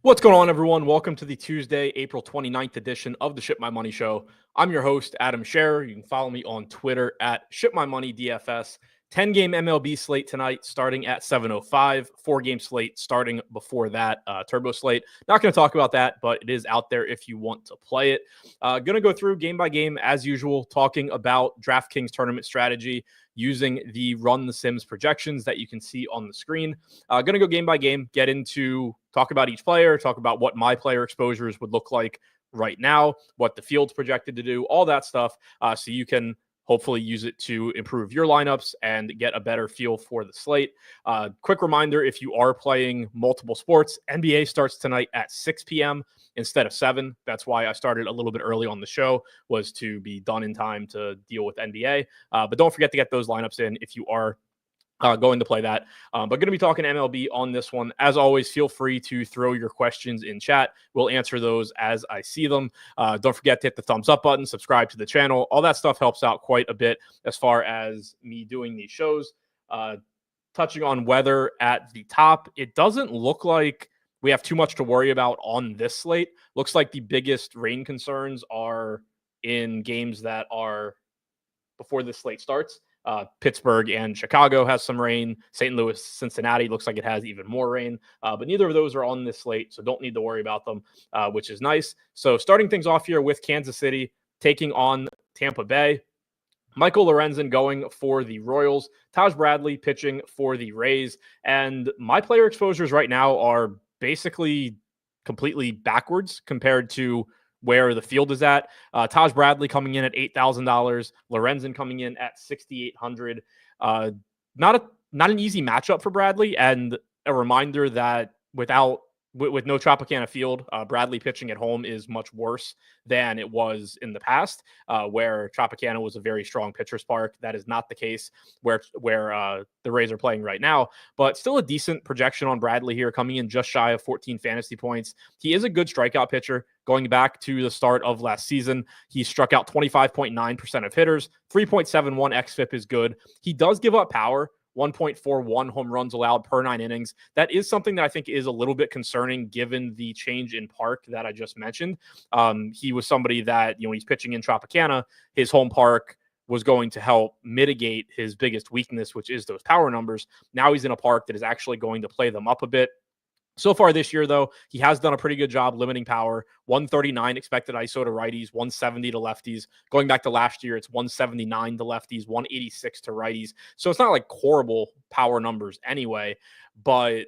What's going on, everyone? Welcome to the Tuesday, April 29th edition of the Ship My Money Show. I'm your host, Adam Scherer. You can follow me on Twitter at ShipMyMoney DFS. 10-game MLB slate tonight starting at 7:05. 4-game slate starting before that, turbo slate. Not going to talk about that, but it is out there if you want to play it. Going to go through game by game as usual, talking about DraftKings tournament strategy using the Run the Sims projections that you can see on the screen. Going to go game by game, get into talk about each player, talk about what my player exposures would look like right now, what the field's projected to do, all that stuff, so you can hopefully use it to improve your lineups and get a better feel for the slate. Quick reminder, if you are playing multiple sports, NBA starts tonight at 6 p.m. instead of 7. That's why I started a little bit early on the show, was to be done in time to deal with NBA. But don't forget to get those lineups in if you are going to play that. But going to be talking MLB on this one. As always, feel free to throw your questions in chat. We'll answer those as I see them. Don't forget to hit the thumbs up button, subscribe to the channel. All that stuff helps out quite a bit as far as me doing these shows. Touching on weather at the top, it doesn't look like we have too much to worry about on this slate. Looks like the biggest rain concerns are in games that are before this slate starts. Pittsburgh and Chicago has some rain. St. Louis, Cincinnati looks like it has even more rain. But neither of those are on this slate, so don't need to worry about them, which is nice. So starting things off here with Kansas City taking on Tampa Bay. Michael Lorenzen going for the Royals. Taj Bradley pitching for the Rays. And my player exposures right now are basically completely backwards compared to where the field is at. Taj Bradley coming in at $8,000. Lorenzen coming in at $6,800. Not an easy matchup for Bradley. And a reminder that with no Tropicana Field, Bradley pitching at home is much worse than it was in the past, where Tropicana was a very strong pitcher's park. That is not the case where the Rays are playing right now, but still a decent projection on Bradley here, coming in just shy of 14 fantasy points. He is a good strikeout pitcher. Going back to the start of last season, he struck out 25.9% of hitters. 3.71 xFIP is good. He does give up power. 1.41 home runs allowed per 9 innings. That is something that I think is a little bit concerning given the change in park that I just mentioned. He was somebody that, he's pitching in Tropicana, his home park was going to help mitigate his biggest weakness, which is those power numbers. Now he's in a park that is actually going to play them up a bit. So far this year, though, he has done a pretty good job limiting power. 139 expected ISO to righties, 170 to lefties. Going back to last year, it's 179 to lefties, 186 to righties. So it's not like horrible power numbers anyway, but,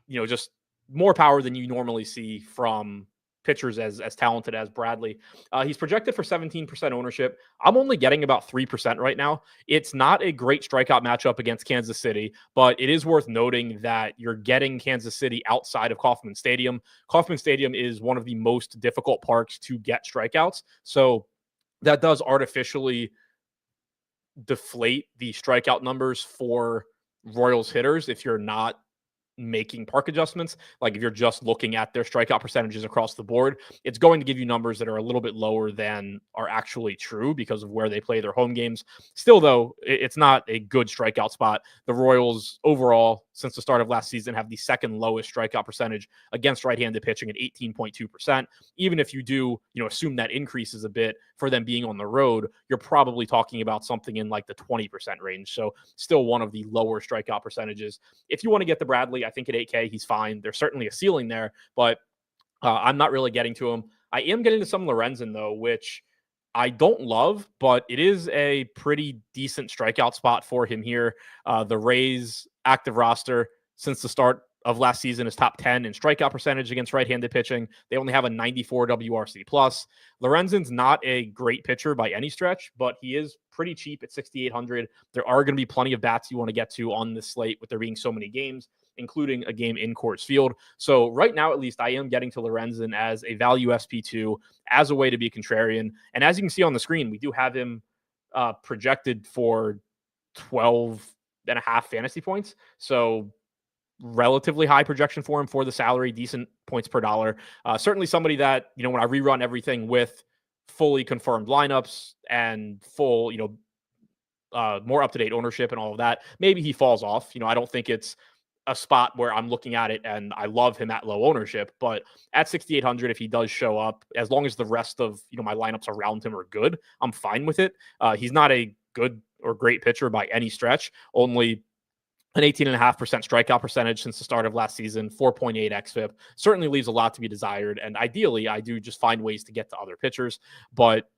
just more power than you normally see from pitchers as talented as Bradley. He's projected for 17% ownership. I'm only getting about 3% right now. It's not a great strikeout matchup against Kansas City, but it is worth noting that you're getting Kansas City outside of Kauffman Stadium. Kauffman Stadium is one of the most difficult parks to get strikeouts. So that does artificially deflate the strikeout numbers for Royals hitters if you're not making park adjustments. Like if you're just looking at their strikeout percentages across the board, it's going to give you numbers that are a little bit lower than are actually true because of where they play their home games. Still, though, it's not a good strikeout spot. The Royals overall, since the start of last season, have the second lowest strikeout percentage against right-handed pitching at 18.2%. Even if you do, assume that increases a bit for them being on the road, you're probably talking about something in like the 20% range. So still one of the lower strikeout percentages. If you want to get the Bradley, I think at 8K, he's fine. There's certainly a ceiling there, but I'm not really getting to him. I am getting to some Lorenzen, though, which I don't love, but it is a pretty decent strikeout spot for him here. The Rays active roster since the start of last season is top 10 in strikeout percentage against right-handed pitching. They only have a 94 WRC+. Lorenzen's not a great pitcher by any stretch, but he is pretty cheap at 6,800. There are going to be plenty of bats you want to get to on this slate with there being so many games, including a game in Coors Field. So right now, at least, I am getting to Lorenzen as a value SP2, as a way to be a contrarian. And as you can see on the screen, we do have him projected for 12.5 fantasy points. So relatively high projection for him for the salary, decent points per dollar. Certainly somebody that, when I rerun everything with fully confirmed lineups and full, more up-to-date ownership and all of that, maybe he falls off. I don't think it's a spot where I'm looking at it and I love him at low ownership, but at 6,800, if he does show up, as long as the rest of, my lineups around him are good, I'm fine with it. He's not a good or great pitcher by any stretch, only an 18.5% strikeout percentage since the start of last season, 4.8 xFIP, certainly leaves a lot to be desired. And ideally, I do just find ways to get to other pitchers. But,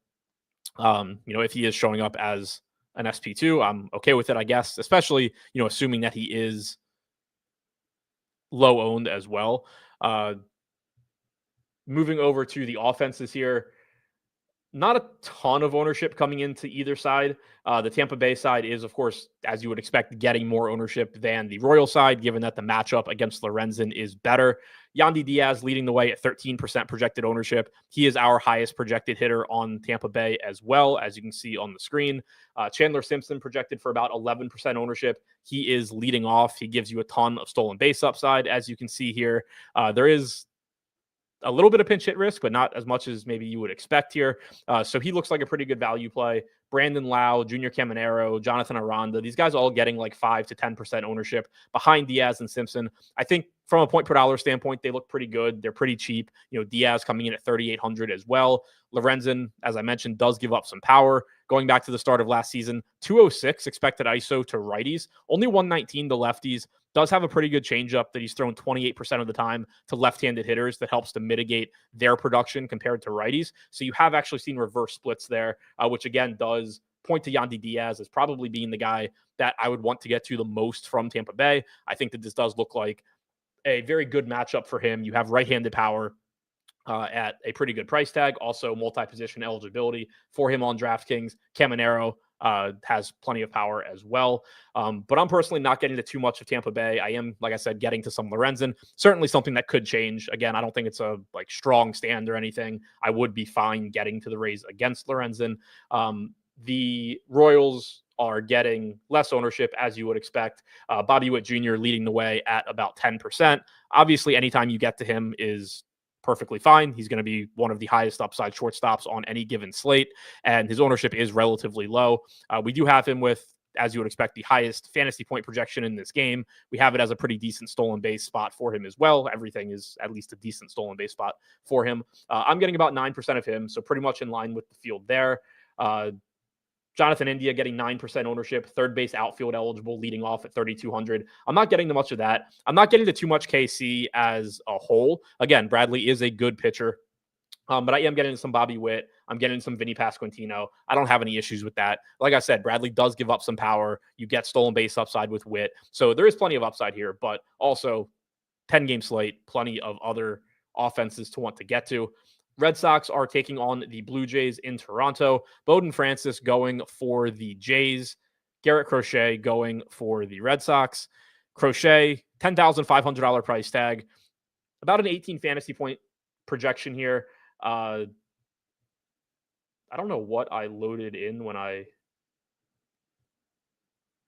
if he is showing up as an SP2, I'm okay with it, I guess, especially, assuming that he is low owned as well. Moving over to the offenses here, not a ton of ownership coming into either side. The Tampa Bay side is, of course, as you would expect, getting more ownership than the Royal side, given that the matchup against Lorenzen is better. Yandy Diaz leading the way at 13% projected ownership. He is our highest projected hitter on Tampa Bay as well, as you can see on the screen. Chandler Simpson projected for about 11% ownership. He is leading off. He gives you a ton of stolen base upside, as you can see here. There is a little bit of pinch hit risk, but not as much as maybe you would expect here. So he looks like a pretty good value play. Brandon Lau, Junior Caminero, Jonathan Aranda, these guys all getting like 5 to 10% ownership behind Diaz and Simpson. I think from a point per dollar standpoint, they look pretty good. They're pretty cheap. Diaz coming in at 3,800 as well. Lorenzen, as I mentioned, does give up some power. Going back to the start of last season, 206 expected ISO to righties, only 119 to lefties. Does have a pretty good changeup that he's thrown 28% of the time to left-handed hitters that helps to mitigate their production compared to righties. So you have actually seen reverse splits there, which again does point to Yandy Diaz as probably being the guy that I would want to get to the most from Tampa Bay. I think that this does look like a very good matchup for him. You have right-handed power at a pretty good price tag. Also, multi-position eligibility for him on DraftKings. Caminero has plenty of power as well. But I'm personally not getting to too much of Tampa Bay. I am, like I said, getting to some Lorenzen. Certainly something that could change. Again, I don't think it's a strong stand or anything. I would be fine getting to the Rays against Lorenzen. The Royals are getting less ownership, as you would expect. Bobby Witt Jr. leading the way at about 10%. Obviously, anytime you get to him is perfectly fine. He's going to be one of the highest upside shortstops on any given slate, and his ownership is relatively low. We do have him with, as you would expect, the highest fantasy point projection in this game. We have it as a pretty decent stolen base spot for him as well. Everything is at least a decent stolen base spot for him. I'm getting about 9% of him, so pretty much in line with the field there. Jonathan India getting 9% ownership, third base outfield eligible, leading off at 3,200. I'm not getting to much of that. I'm not getting to too much KC as a whole. Again, Bradley is a good pitcher, but I am getting some Bobby Witt. I'm getting some Vinny Pasquantino. I don't have any issues with that. Like I said, Bradley does give up some power. You get stolen base upside with Witt. So there is plenty of upside here, but also 10-game slate, plenty of other offenses to want to get to. Red Sox are taking on the Blue Jays in Toronto. Bowden Francis going for the Jays. Garrett Crochet going for the Red Sox. Crochet, $10,500 price tag. About an 18 fantasy point projection here. I don't know what I loaded in when I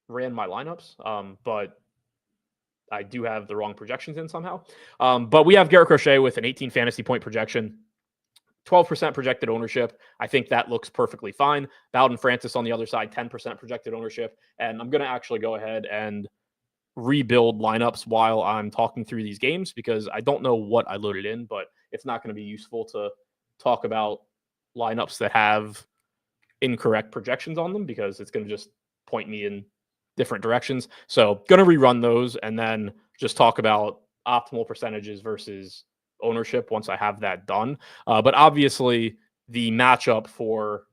ran my lineups, but I do have the wrong projections in somehow. But we have Garrett Crochet with an 18 fantasy point projection. 12% projected ownership. I think that looks perfectly fine. Bowden Francis on the other side, 10% projected ownership. And I'm going to actually go ahead and rebuild lineups while I'm talking through these games because I don't know what I loaded in, but it's not going to be useful to talk about lineups that have incorrect projections on them because it's going to just point me in different directions. So going to rerun those and then just talk about optimal percentages versus ownership once I have that done. But obviously the matchup for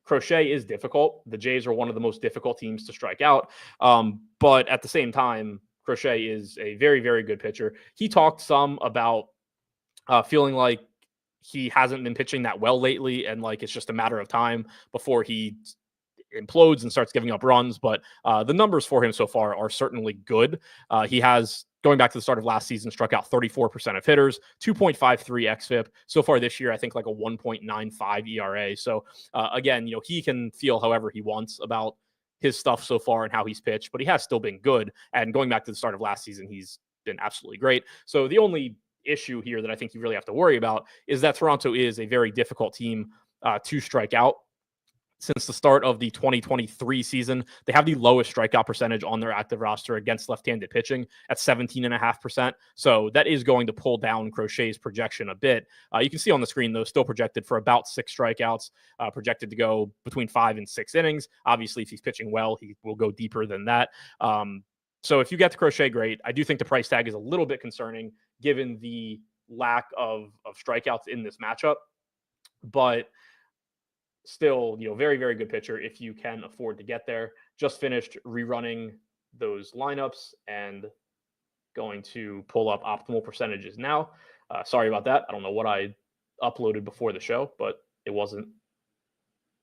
Crochet is difficult. The Jays are one of the most difficult teams to strike out. But at the same time, Crochet is a very, very good pitcher. He talked some about feeling like he hasn't been pitching that well lately and like it's just a matter of time before he implodes and starts giving up runs. But the numbers for him so far are certainly good. He has, going back to the start of last season, struck out 34% of hitters, 2.53 xFIP. So far this year, I think like a 1.95 ERA. So again, he can feel however he wants about his stuff so far and how he's pitched, but he has still been good. And going back to the start of last season, he's been absolutely great. So the only issue here that I think you really have to worry about is that Toronto is a very difficult team to strike out. since the start of the 2023 season. They have the lowest strikeout percentage on their active roster against left-handed pitching at 17.5%. So that is going to pull down Crochet's projection a bit. You can see on the screen, though, still projected for about 6 strikeouts, projected to go between 5 and 6 innings. Obviously, if he's pitching well, he will go deeper than that. So if you get to Crochet, great. I do think the price tag is a little bit concerning given the lack of strikeouts in this matchup. But still, very, very good pitcher if you can afford to get there. Just finished rerunning those lineups and going to pull up optimal percentages now. Sorry about that. I don't know what I uploaded before the show, but it wasn't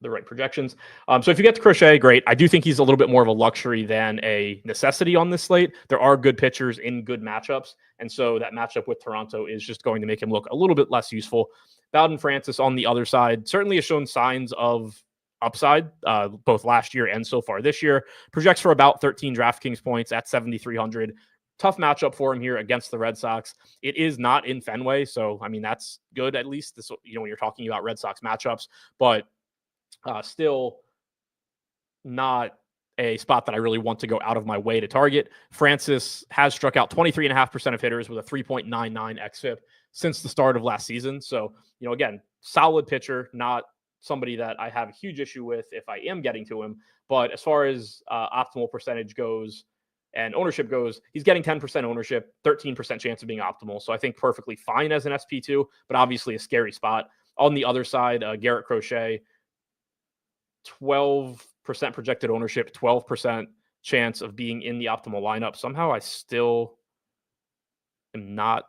the right projections. So if you get to Crochet, great. I do think he's a little bit more of a luxury than a necessity on this slate. There are good pitchers in good matchups, and so that matchup with Toronto is just going to make him look a little bit less useful. Bowden Francis on the other side certainly has shown signs of upside, both last year and so far this year. Projects for about 13 DraftKings points at 7,300. Tough matchup for him here against the Red Sox. It is not in Fenway, so I mean that's good at least. This, when you're talking about Red Sox matchups, but still not a spot that I really want to go out of my way to target. Francis has struck out 23.5% of hitters with a 3.99 xFIP since the start of last season. So, again, solid pitcher, not somebody that I have a huge issue with if I am getting to him. But as far as optimal percentage goes and ownership goes, he's getting 10% ownership, 13% chance of being optimal. So I think perfectly fine as an SP2, but obviously a scary spot. On the other side, Garrett Crochet, 12% projected ownership, 12% chance of being in the optimal lineup. Somehow I still am not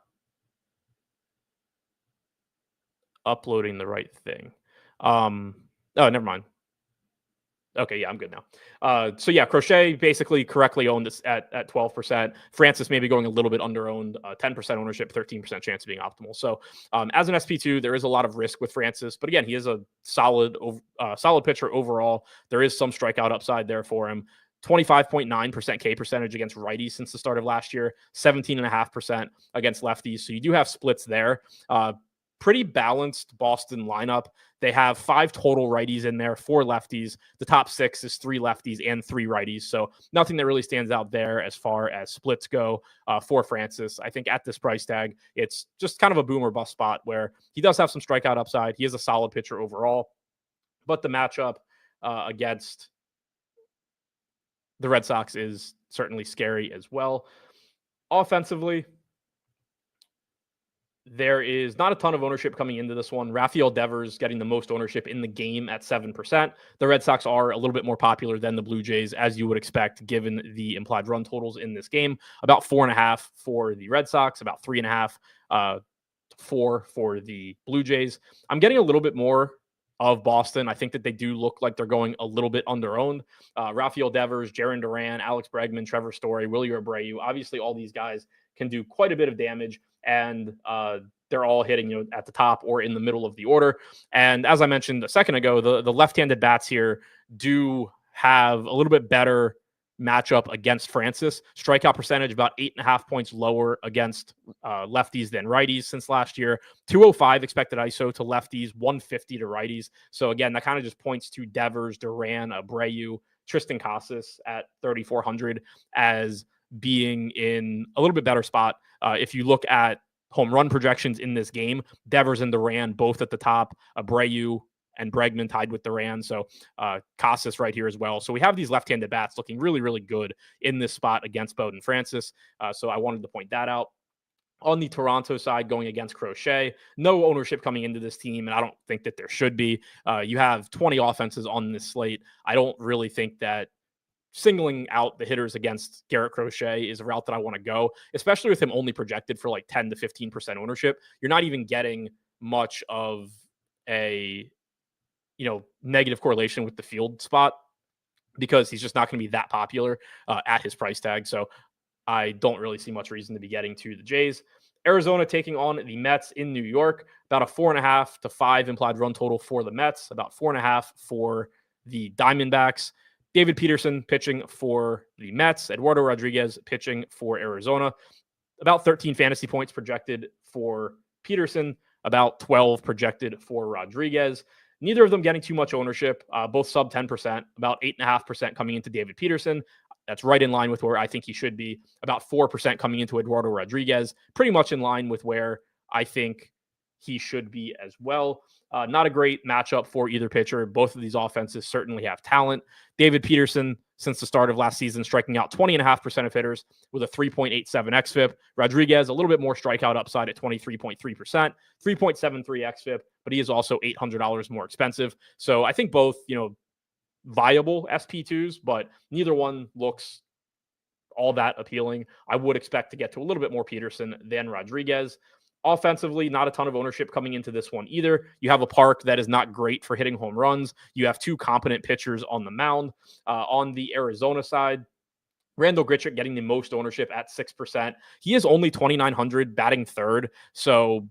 uploading the right thing. Oh, never mind. Okay, yeah, I'm good now. So yeah, Crochet basically correctly owned this at 12%. Francis maybe going a little bit under owned, 10% ownership, 13% chance of being optimal. So as an SP2, there is a lot of risk with Francis, but again, he is a solid pitcher overall. There is some strikeout upside there for him. 25.9% K percentage against righties since the start of last year, 17.5% against lefties. So you do have splits there. Pretty balanced Boston lineup. They have 5 total righties in there, 4 lefties. The top 6 is 3 lefties and 3 righties. So nothing that really stands out there as far as splits go for Francis. I think at this price tag, it's just kind of a boom or bust spot where he does have some strikeout upside. He is a solid pitcher overall, but the matchup against the Red Sox is certainly scary as well. Offensively, there is not a ton of ownership coming into this one. Rafael Devers getting the most ownership in the game at 7%. The Red Sox are a little bit more popular than the Blue Jays, as you would expect, given the implied run totals in this game. About 4.5 for the Red Sox, about 3.5, 4 for the Blue Jays. I'm getting a little bit more of Boston. I think that they do look like they're going a little bit under-owned. Rafael Devers, Jarren Duran, Alex Bregman, Trevor Story, Willie Abreu. Obviously, all these guys can do quite a bit of damage, and they're all hitting at the top or in the middle of the order. And as I mentioned a second ago, the left-handed bats here do have a little bit better matchup against Francis. Strikeout percentage about 8.5 points lower against lefties than righties since last year. 205 expected ISO to lefties, 150 to righties. So again, that kind of just points to Devers, Duran, Abreu, Tristan Casas at 3,400 as being in a little bit better spot. If you look at home run projections in this game, Devers and Duran both at the top, Abreu and Bregman tied with Duran. So Casas right here as well. So we have these left-handed bats looking really, really good in this spot against Bowden Francis. So I wanted to point that out. On the Toronto side, going against Crochet, no ownership coming into this team, and I don't think that there should be. You have 20 offenses on this slate. I don't really think that singling out the hitters against Garrett Crochet is a route that I want to go, especially with him only projected for like 10 to 15% ownership. You're not even getting much of a negative correlation with the field spot because he's just not going to be that popular at his price tag. So I don't really see much reason to be getting to the Jays. Arizona taking on the Mets in New York, about a 4.5 to 5 implied run total for the Mets, about 4.5 for the Diamondbacks. David Peterson pitching for the Mets, Eduardo Rodriguez pitching for Arizona. About 13 fantasy points projected for Peterson, about 12 projected for Rodriguez. Neither of them getting too much ownership, both sub 10%, about 8.5% coming into David Peterson. That's right in line with where I think he should be. About 4% coming into Eduardo Rodriguez, pretty much in line with where I think he should be as well. Not a great matchup for either pitcher. Both of these offenses certainly have talent. David Peterson, since the start of last season, striking out 20.5% of hitters with a 3.87 xFIP. Rodriguez, a little bit more strikeout upside at 23.3%, 3.73 xFIP, but he is also $800 more expensive. So I think both, viable SP2s, but neither one looks all that appealing. I would expect to get to a little bit more Peterson than Rodriguez. Offensively, not a ton of ownership coming into this one either. You have a park that is not great for hitting home runs. You have two competent pitchers on the mound. On the Arizona side, Randall Grichuk getting the most ownership at 6%. He is only 2,900 batting third. So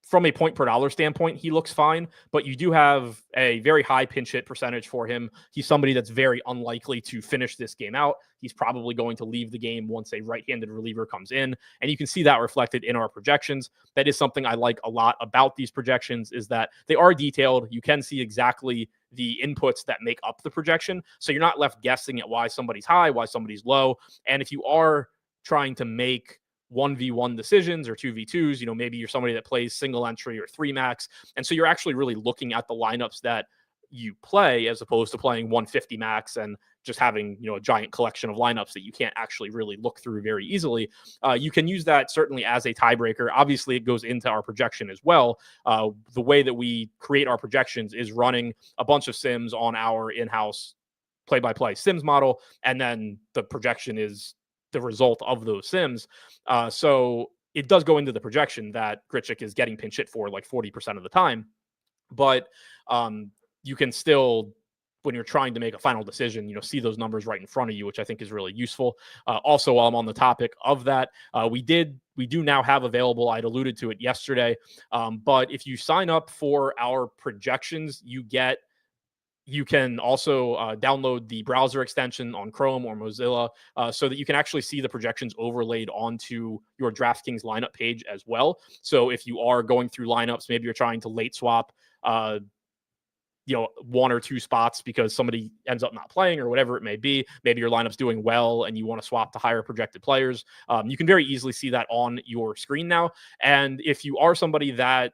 from a point per dollar standpoint, he looks fine, but you do have a very high pinch hit percentage for him. He's somebody that's very unlikely to finish this game out. He's probably going to leave the game once a right-handed reliever comes in, and you can see that reflected in our projections. That is something I like a lot about these projections, is that they are detailed. You can see exactly the inputs that make up the projection, so you're not left guessing at why somebody's high, why somebody's low. And if you are trying to make 1v1 decisions or 2v2s, maybe you're somebody that plays single entry or 3 max. And so you're actually really looking at the lineups that you play as opposed to playing 150 max and just having, a giant collection of lineups that you can't actually really look through very easily. You can use that certainly as a tiebreaker. Obviously, it goes into our projection as well. The way that we create our projections is running a bunch of sims on our in-house play-by-play sims model. And then the projection is the result of those sims. So it does go into the projection that Grichuk is getting pinch hit for like 40% of the time. But you can still, when you're trying to make a final decision, see those numbers right in front of you, which I think is really useful. Also, while I'm on the topic of that, we do now have available, I'd alluded to it yesterday, but if you sign up for our projections, you can also download the browser extension on Chrome or Mozilla so that you can actually see the projections overlaid onto your DraftKings lineup page as well. So if you are going through lineups, maybe you're trying to late swap, 1 or 2 spots because somebody ends up not playing or whatever it may be. Maybe your lineup's doing well and you want to swap to higher projected players. You can very easily see that on your screen now. And if you are somebody that,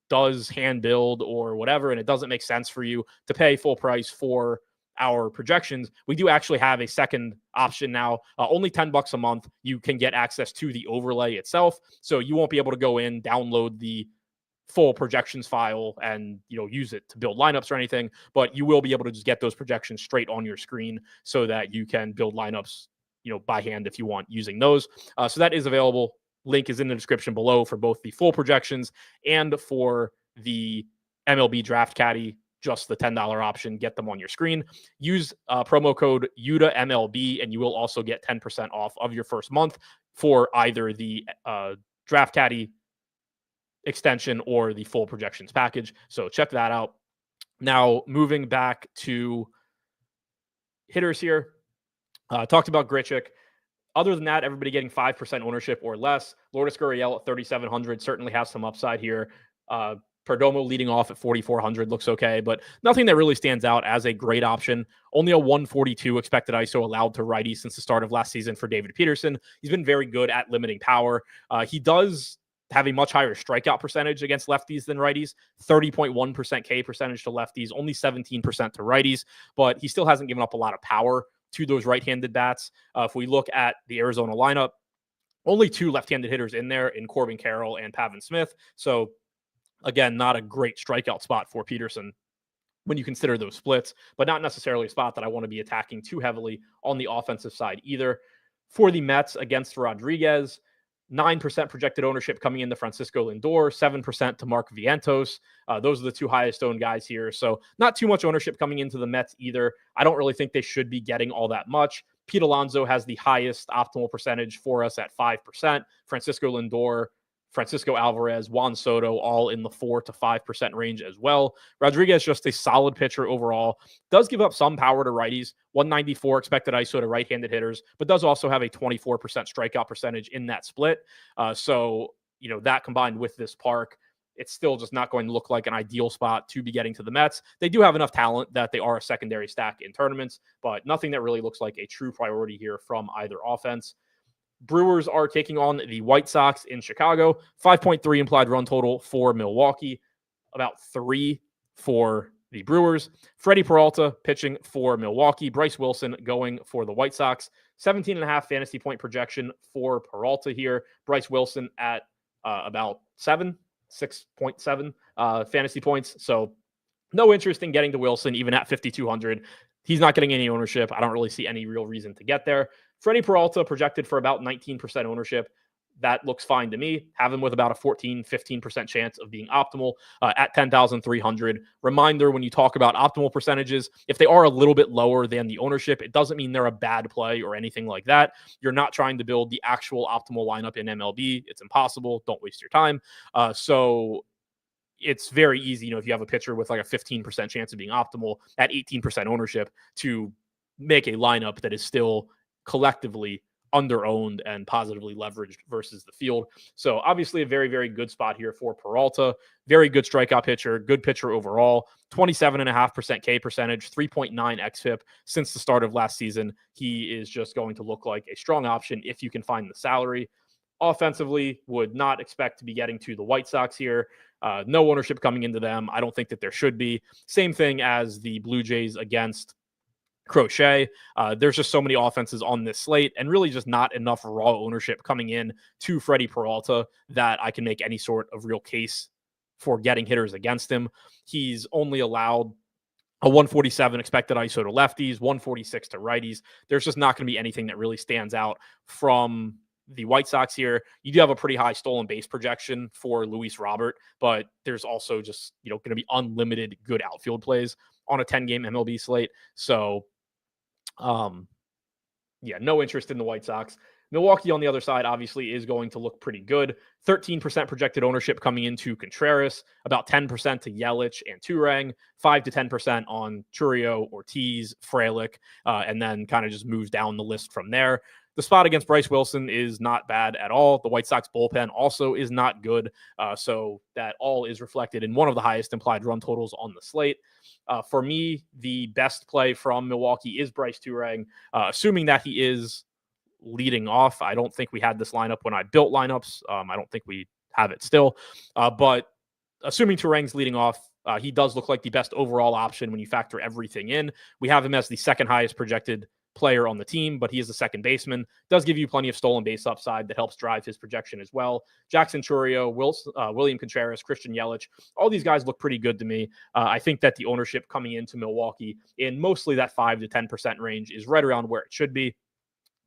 does hand build or whatever, and it doesn't make sense for you to pay full price for our projections, we do actually have a second option now. Only $10 a month. You can get access to the overlay itself. So you won't be able to go in, download the full projections file and use it to build lineups or anything, but you will be able to just get those projections straight on your screen so that you can build lineups by hand if you want using those. So that is available. Link is in the description below for both the full projections and for the MLB Draft Caddy, just the $10 option. Get them on your screen. Use promo code UDAMLB, and you will also get 10% off of your first month for either the Draft Caddy extension or the full projections package. So check that out. Now, moving back to hitters here. Talked about Grichuk. Other than that, everybody getting 5% ownership or less. Lourdes Gurriel at 3,700 certainly has some upside here. Perdomo leading off at 4,400 looks okay, but nothing that really stands out as a great option. Only a 142 expected ISO allowed to righties since the start of last season for David Peterson. He's been very good at limiting power. He does have a much higher strikeout percentage against lefties than righties, 30.1% K percentage to lefties, only 17% to righties, but he still hasn't given up a lot of power to those right-handed bats. If we look at the Arizona lineup, only 2 left-handed hitters in there in Corbin Carroll and Pavin Smith. So again, not a great strikeout spot for Peterson when you consider those splits, but not necessarily a spot that I want to be attacking too heavily on the offensive side either. For the Mets against Rodriguez, 9% projected ownership coming into Francisco Lindor, 7% to Mark Vientos. Those are the 2 highest owned guys here. So not too much ownership coming into the Mets either. I don't really think they should be getting all that much. Pete Alonso has the highest optimal percentage for us at 5%. Francisco Lindor, Francisco Alvarez, Juan Soto, all in the 4 to 5% range as well. Rodriguez, just a solid pitcher overall. Does give up some power to righties, 194 expected ISO to right-handed hitters, but does also have a 24% strikeout percentage in that split. So, that combined with this park, it's still just not going to look like an ideal spot to be getting to the Mets. They do have enough talent that they are a secondary stack in tournaments, but nothing that really looks like a true priority here from either offense. Brewers are taking on the White Sox in Chicago. 5.3 implied run total for Milwaukee, about 3 for the Brewers. Freddie Peralta pitching for Milwaukee. Bryce Wilson going for the White Sox. 17.5 fantasy point projection for Peralta here. Bryce Wilson at about 6.7 fantasy points. So no interest in getting to Wilson, even at 5,200. He's not getting any ownership. I don't really see any real reason to get there. Freddie Peralta projected for about 19% ownership. That looks fine to me. Have him with about a 15% chance of being optimal at 10,300. Reminder, when you talk about optimal percentages, if they are a little bit lower than the ownership, it doesn't mean they're a bad play or anything like that. You're not trying to build the actual optimal lineup in MLB. It's impossible. Don't waste your time. So it's very easy, if you have a pitcher with like a 15% chance of being optimal at 18% ownership, to make a lineup that is still collectively under-owned and positively leveraged versus the field. So obviously a very, very good spot here for Peralta. Very good strikeout pitcher, good pitcher overall. 27.5% K percentage, 3.9 xFIP since the start of last season. He is just going to look like a strong option if you can find the salary. Offensively, would not expect to be getting to the White Sox here. No ownership coming into them. I don't think that there should be. Same thing as the Blue Jays against Crochet. There's just so many offenses on this slate and really just not enough raw ownership coming in to Freddie Peralta that I can make any sort of real case for getting hitters against him. He's only allowed a 147 expected ISO to lefties, 146 to righties. There's just not going to be anything that really stands out from the White Sox here. You do have a pretty high stolen base projection for Luis Robert, but there's also just, going to be unlimited good outfield plays on a 10-game MLB slate. So, no interest in the White Sox. Milwaukee on the other side obviously is going to look pretty good. 13% projected ownership coming into Contreras, about 10% to Yelich and Turang, 5 to 10% on Churio, Ortiz, Frelick, and then kind of just moves down the list from there. The spot against Bryce Wilson is not bad at all. The White Sox bullpen also is not good. So that all is reflected in one of the highest implied run totals on the slate. For me, the best play from Milwaukee is Bryce Turang, assuming that he is leading off. I don't think we had this lineup when I built lineups. I don't think we have it still. But assuming Turang's leading off, he does look like the best overall option when you factor everything in. We have him as the second highest projected player on the team, but he is the second baseman. Does give you plenty of stolen base upside that helps drive his projection as well. Jackson Churio, William Contreras, Christian Yelich, all these guys look pretty good to me. I think that the ownership coming into Milwaukee in mostly that 5 to 10% range is right around where it should be.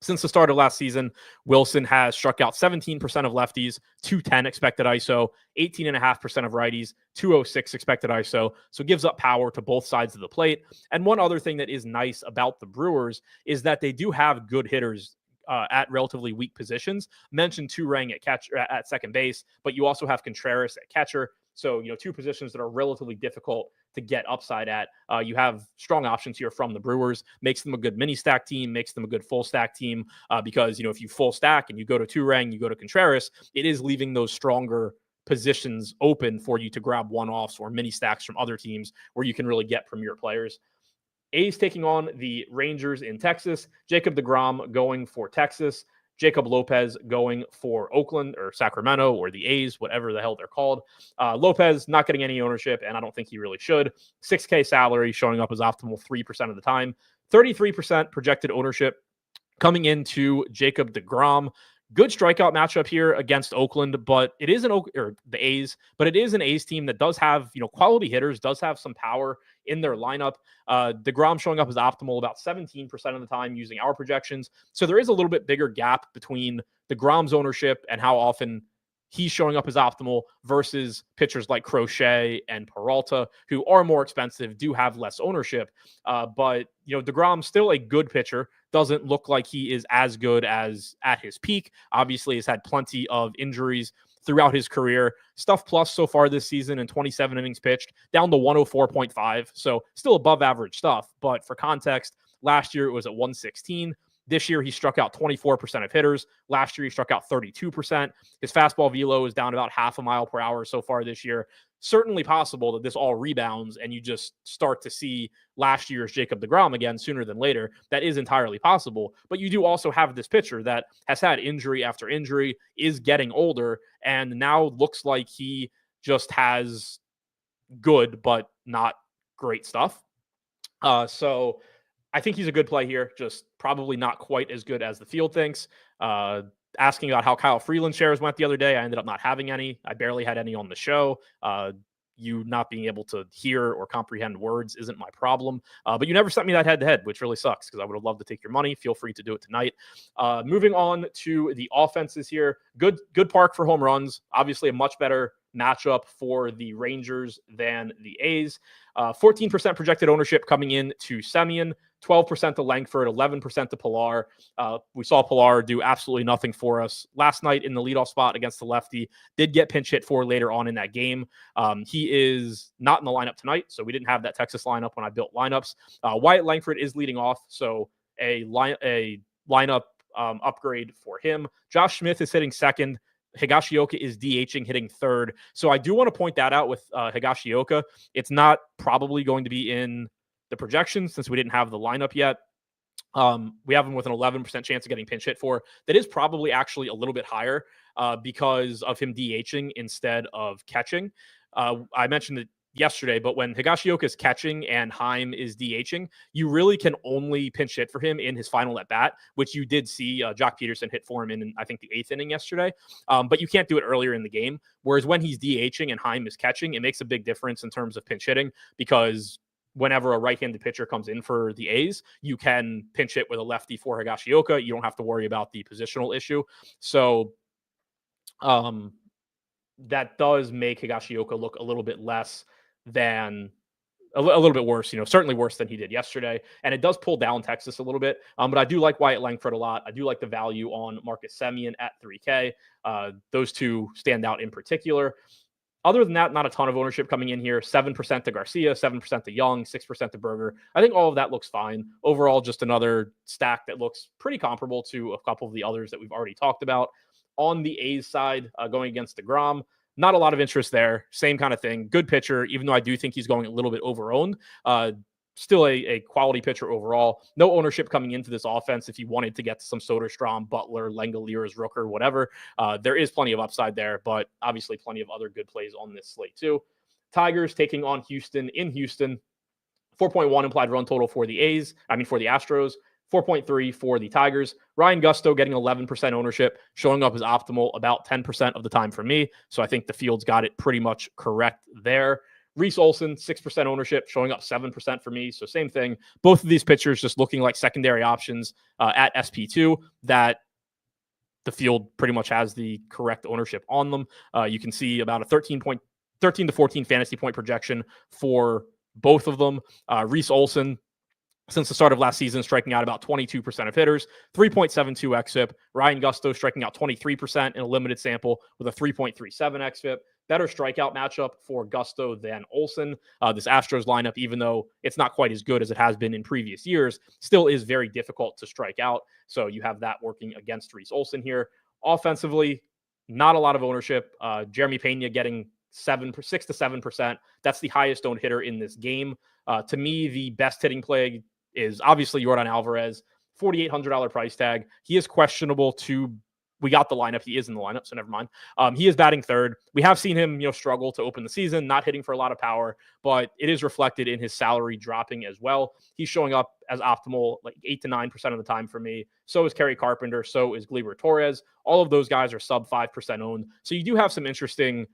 Since the start of last season, Wilson has struck out 17% of lefties, 210 expected ISO, 18.5% of righties, 206 expected ISO. So gives up power to both sides of the plate. And one other thing that is nice about the Brewers is that they do have good hitters at relatively weak positions. Mentioned Turang at second base, but you also have Contreras at catcher. So, two positions that are relatively difficult to get upside at. You have strong options here from the Brewers. Makes them a good mini stack team, makes them a good full stack team because, if you full stack and you go to Turang, you go to Contreras, it is leaving those stronger positions open for you to grab one-offs or mini stacks from other teams where you can really get premier players. A's taking on the Rangers in Texas. Jacob deGrom going for Texas. Jacob Lopez going for Oakland or Sacramento or the A's, whatever the hell they're called. Lopez not getting any ownership, and I don't think he really should. $6K salary showing up as optimal 3% of the time. 33% projected ownership coming into Jacob deGrom. Good strikeout matchup here against Oakland, but it is the A's, but it is an A's team that does have, quality hitters, does have some power in their lineup. DeGrom showing up as optimal about 17% of the time using our projections. So there is a little bit bigger gap between DeGrom's ownership and how often he's showing up as optimal versus pitchers like Crochet and Peralta, who are more expensive, do have less ownership. But DeGrom's still a good pitcher. Doesn't look like he is as good as at his peak. Obviously, has had plenty of injuries throughout his career. Stuff plus so far this season in 27 innings pitched, down to 104.5. So still above average stuff. But for context, last year it was at 116. This year, he struck out 24% of hitters. Last year, he struck out 32%. His fastball velo is down about half a mile per hour so far this year. Certainly possible that this all rebounds and you just start to see last year's Jacob deGrom again sooner than later. That is entirely possible. But you do also have this pitcher that has had injury after injury, is getting older, and now looks like he just has good but not great stuff. So I think he's a good play here, just probably not quite as good as the field thinks. Asking about how Kyle Freeland shares went the other day, I ended up not having any. I barely had any on the show. You not being able to hear or comprehend words isn't my problem. But you never sent me that head-to-head, which really sucks because I would have loved to take your money. Feel free to do it tonight. Moving on to the offenses here. Good park for home runs. Obviously a much better matchup for the Rangers than the A's. 14% projected ownership coming in to Semien, 12% to Langford, 11% to Pilar. We saw Pilar do absolutely nothing for us last night in the leadoff spot against the lefty. Did get pinch hit for later on in that game. He is not in the lineup tonight, so we didn't have that Texas lineup when I built lineups. Wyatt Langford is leading off, so a lineup upgrade for him. Josh Smith is hitting second. Higashioka is DHing, hitting third. So I do want to point that out with Higashioka. It's not probably going to be in the projections since we didn't have the lineup yet. We have him with an 11% chance of getting pinch hit for. That is probably actually a little bit higher because of him DHing instead of catching. I mentioned it yesterday, but when Higashioka is catching and Heim is DHing, you really can only pinch hit for him in his final at bat, which you did see Jock Peterson hit for him in, I think, the 8th inning yesterday. But you can't do it earlier in the game. Whereas when he's DHing and Heim is catching, it makes a big difference in terms of pinch hitting because whenever a right-handed pitcher comes in for the A's, you can pinch hit with a lefty for Higashioka. You don't have to worry about the positional issue. So that does make Higashioka look a little bit less than a little bit worse, certainly worse than he did yesterday. And it does pull down Texas a little bit. But I do like Wyatt Langford a lot. I do like the value on Marcus Semien at 3K. Those two stand out in particular. Other than that, not a ton of ownership coming in here. 7% to Garcia, 7% to Young, 6% to Berger. I think all of that looks fine. Overall, just another stack that looks pretty comparable to a couple of the others that we've already talked about. On the A's side, going against DeGrom, not a lot of interest there. Same kind of thing. Good pitcher, even though I do think he's going a little bit over-owned. Still a quality pitcher overall. No ownership coming into this offense if you wanted to get some Soderstrom, Butler, Langeliers, Rooker, whatever. There is plenty of upside there, but obviously plenty of other good plays on this slate too. Tigers taking on Houston in Houston. 4.1 implied run total for the Astros. 4.3 for the Tigers. Ryan Gusto getting 11% ownership, showing up as optimal about 10% of the time for me. So I think the field's got it pretty much correct there. Reese Olson, 6% ownership, showing up 7% for me. So same thing. Both of these pitchers just looking like secondary options at SP2 that the field pretty much has the correct ownership on them. You can see about a 13 to 14 fantasy point projection for both of them. Reese Olson, since the start of last season, striking out about 22% of hitters, 3.72 xFIP. Ryan Gusto striking out 23% in a limited sample with a 3.37 xFIP. Better strikeout matchup for Gusto than Olson. This Astros lineup, even though it's not quite as good as it has been in previous years, still is very difficult to strike out. So you have that working against Reese Olson here. Offensively, not a lot of ownership. Jeremy Pena getting 6 to 7%. That's the highest owned hitter in this game. To me, the best hitting play is obviously Yordan Alvarez, $4,800 price tag. He is questionable to, we got the lineup. He is in the lineup, so never mind. He is batting third. We have seen him, struggle to open the season, not hitting for a lot of power, but it is reflected in his salary dropping as well. He's showing up as optimal, like 8 to 9% of the time for me. So is Kerry Carpenter. So is Gleyber Torres. All of those guys are sub 5% owned. So you do have some interesting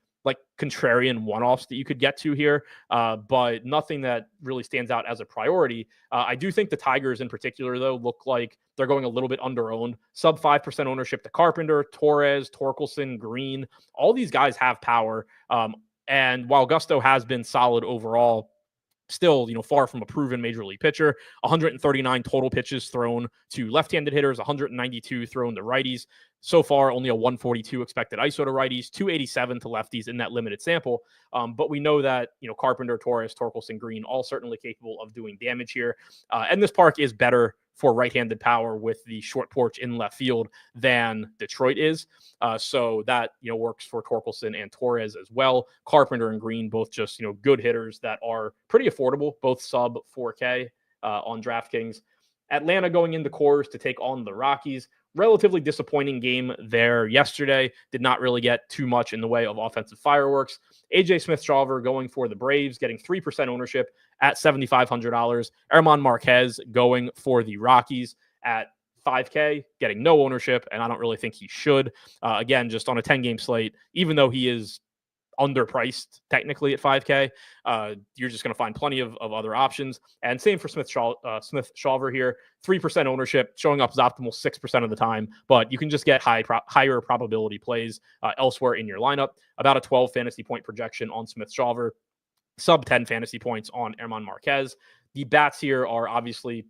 contrarian one-offs that you could get to here, but nothing that really stands out as a priority. I do think the Tigers in particular, though, look like they're going a little bit under-owned. Sub 5% ownership to Carpenter, Torres, Torkelson, Green. All these guys have power. And while Gusto has been solid overall, still, far from a proven major league pitcher. 139 total pitches thrown to left-handed hitters, 192 thrown to righties. So far, only a 142 expected ISO to righties, 287 to lefties in that limited sample. But we know that, Carpenter, Torres, Torkelson, Green, all certainly capable of doing damage here. And this park is better for right-handed power with the short porch in left field than Detroit is. So that, works for Torkelson and Torres as well. Carpenter and Green, both just, good hitters that are pretty affordable, both sub 4K on DraftKings. Atlanta going into Coors to take on the Rockies. Relatively disappointing game there yesterday. Did not really get too much in the way of offensive fireworks. AJ Smith-Shawver going for the Braves, getting 3% ownership at $7,500. Erman Marquez going for the Rockies at 5K, getting no ownership, and I don't really think he should. Again, just on a 10-game slate, even though he is underpriced technically at 5K, you're just going to find plenty of other options. And same for Smith-Shawver here, 3% ownership, showing up as optimal 6% of the time, but you can just get higher probability plays elsewhere in your lineup. About a 12 fantasy point projection on Smith-Shawver, sub 10 fantasy points on Erman Marquez. The bats here are obviously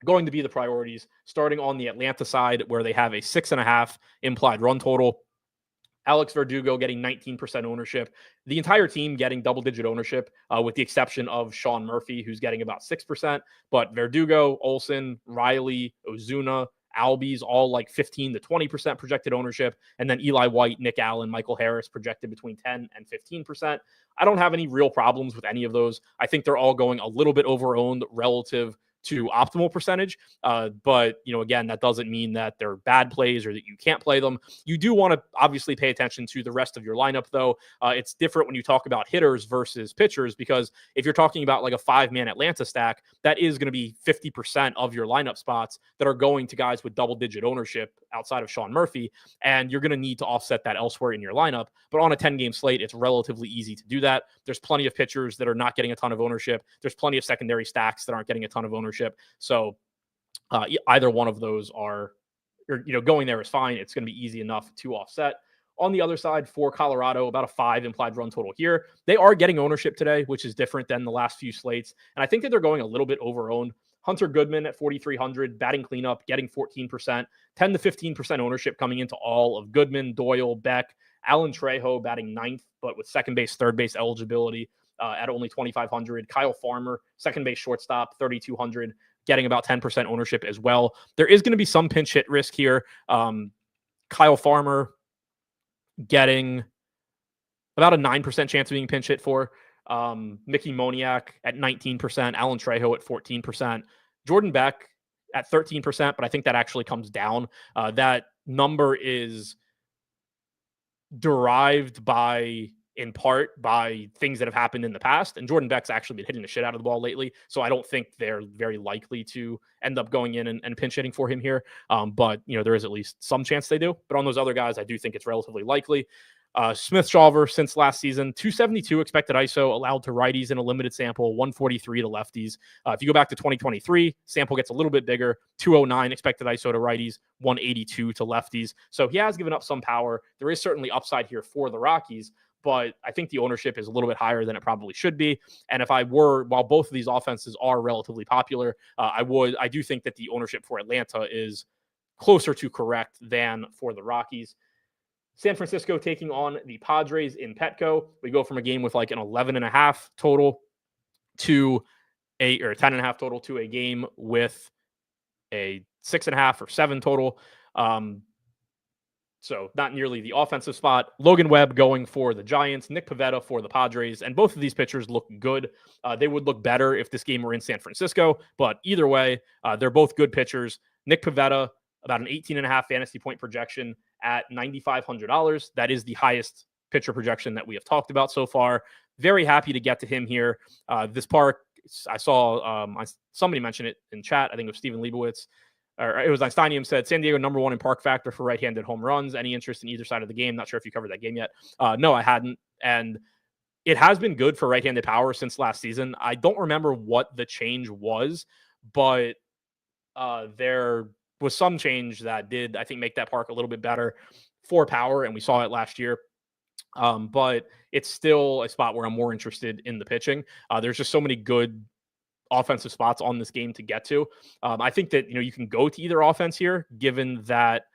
going to be the priorities, starting on the Atlanta side where they have a 6.5 implied run total. Alex Verdugo getting 19% ownership. The entire team getting double-digit ownership, with the exception of Sean Murphy, who's getting about 6%. But Verdugo, Olsen, Riley, Ozuna, Albies, all like 15 to 20% projected ownership. And then Eli White, Nick Allen, Michael Harris projected between 10 and 15%. I don't have any real problems with any of those. I think they're all going a little bit over-owned relative to optimal percentage. But, again, that doesn't mean that they're bad plays or that you can't play them. You do want to obviously pay attention to the rest of your lineup, though. It's different when you talk about hitters versus pitchers, because if you're talking about like a 5-man Atlanta stack, that is going to be 50% of your lineup spots that are going to guys with double-digit ownership outside of Sean Murphy, and you're going to need to offset that elsewhere in your lineup. But on a 10-game slate, it's relatively easy to do that. There's plenty of pitchers that are not getting a ton of ownership. There's plenty of secondary stacks that aren't getting a ton of ownership. So either one of those going there is fine. It's going to be easy enough to offset. On the other side, for Colorado, about a 5 implied run total here. They are getting ownership today, which is different than the last few slates. And I think that they're going a little bit over-owned. Hunter Goodman at 4,300, batting cleanup, getting 14%, 10 to 15% ownership coming into all of Goodman, Doyle, Beck, Alan Trejo batting 9th, but with second base, third base eligibility at only 2,500. Kyle Farmer, second base shortstop, 3,200, getting about 10% ownership as well. There is going to be some pinch hit risk here. Kyle Farmer getting about a 9% chance of being pinch hit for. Mickey Moniak at 19%, Alan Trejo at 14%, Jordan Beck at 13%, but I think that actually comes down. That number is derived in part by things that have happened in the past, and Jordan Beck's actually been hitting the shit out of the ball lately, so I don't think they're very likely to end up going in and pinch hitting for him here. But there is at least some chance they do. But on those other guys, I do think it's relatively likely. Smith-Shawver since last season, 272 expected ISO allowed to righties in a limited sample, 143 to lefties. If you go back to 2023, sample gets a little bit bigger, 209 expected ISO to righties, 182 to lefties. So he has given up some power. There is certainly upside here for the Rockies, but I think the ownership is a little bit higher than it probably should be. And while both of these offenses are relatively popular, I do think that the ownership for Atlanta is closer to correct than for the Rockies. San Francisco taking on the Padres in Petco. We go from a game with like an 11.5 total to 10.5 total to a game with a 6.5 or 7 total. So not nearly the offensive spot. Logan Webb going for the Giants, Nick Pivetta for the Padres, and both of these pitchers look good. They would look better if this game were in San Francisco, but either way, they're both good pitchers. Nick Pivetta, about an 18.5 fantasy point projection at $9,500. That is the highest pitcher projection that we have talked about so far. Very happy to get to him here. This park, I saw somebody mention it in chat. I think it was Steven Leibowitz. Or it was Einsteinium said, San Diego #1 in park factor for right-handed home runs. Any interest in either side of the game? Not sure if you covered that game yet. No, I hadn't. And it has been good for right-handed power since last season. I don't remember what the change was, but there was some change that did, I think, make that park a little bit better for power, and we saw it last year. But it's still a spot where I'm more interested in the pitching. There's just so many good offensive spots on this game to get to. I think that, you can go to either offense here, given that